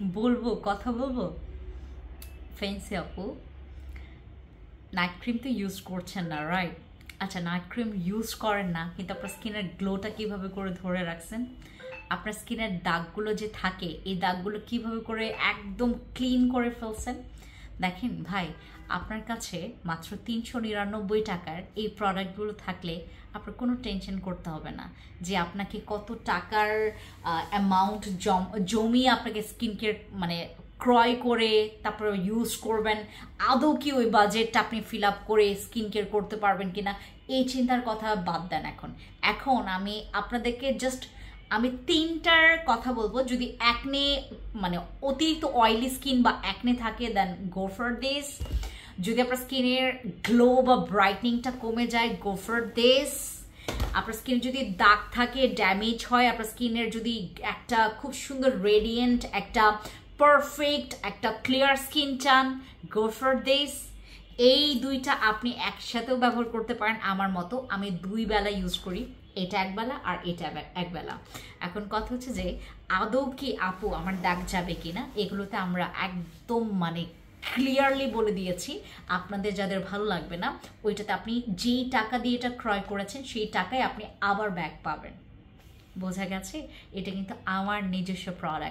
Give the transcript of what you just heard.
বলবো, কথা বলবো। ফেন্সি আপু, নাইট ক্রিম তো ইউজ করছেন না, রাইট? আচ্ছা, নাইট ক্রিম ইউজ করেন না, কিন্তু আপনার স্কিনের গ্লোটা কিভাবে করে ধরে রাখছেন? আপনার স্কিনের দাগগুলো যে থাকে, এই দাগগুলো কিভাবে করে একদম ক্লিন করে ফেলছেন? দেখেন ভাই, আপনার কাছে মাত্র ৩৯৯ টাকার এই প্রোডাক্টগুলো থাকলে আপনার কোনো টেনশন করতে হবে না যে আপনাকে কত টাকার অ্যামাউন্ট জমিয়ে আপনাকে স্কিন কেয়ার মানে ক্রয় করে তারপরে ইউজ করবেন। আদৌ কি ওই বাজেটটা আপনি ফিল আপ করে স্কিন কেয়ার করতে পারবেন কিনা, এই চিন্তার কথা বাদ দেন। এখন এখন আমি আপনাদেরকে জাস্ট আমি তিনটার কথা বলবো। যদি অ্যাকনে মানে অতিরিক্ত অয়েলি স্কিন বা অ্যাকনে থাকে, দেন গো ফর দিস। যদি আপনার স্কিনের গ্লো বা ব্রাইটনিংটা কমে যায়, গো ফর দিস। আপনার স্কিন যদি দাগ থাকে, ড্যামেজ হয়, আপনার স্কিনের যদি একটা খুব সুন্দর রেডিয়েন্ট, একটা পারফেক্ট, একটা ক্লিয়ার স্কিন চান, গো ফর দিস। এই দুইটা আপনি একসাথেও ব্যবহার করতে পারেন আমার মতো। আমি 2 বেলা ইউজ করি, এটা একবেলা আর এটা একবেলা। এখন কথা হচ্ছে যে আদৌ কি আপু আমার দাগ যাবে কিনা, এগুলোতে আমরা একদম মানে ক্লিয়ারলি বলে দিয়েছি। আপনাদের যাদের ভালো লাগবে না, ওইটাতে আপনি যেই টাকা দিয়ে এটা ক্রয় করেছেন সেই টাকায় আপনি আবার ব্যাক পাবেন। বোঝা গেছে? এটা কিন্তু আমার নিজস্ব প্রোডাক্ট।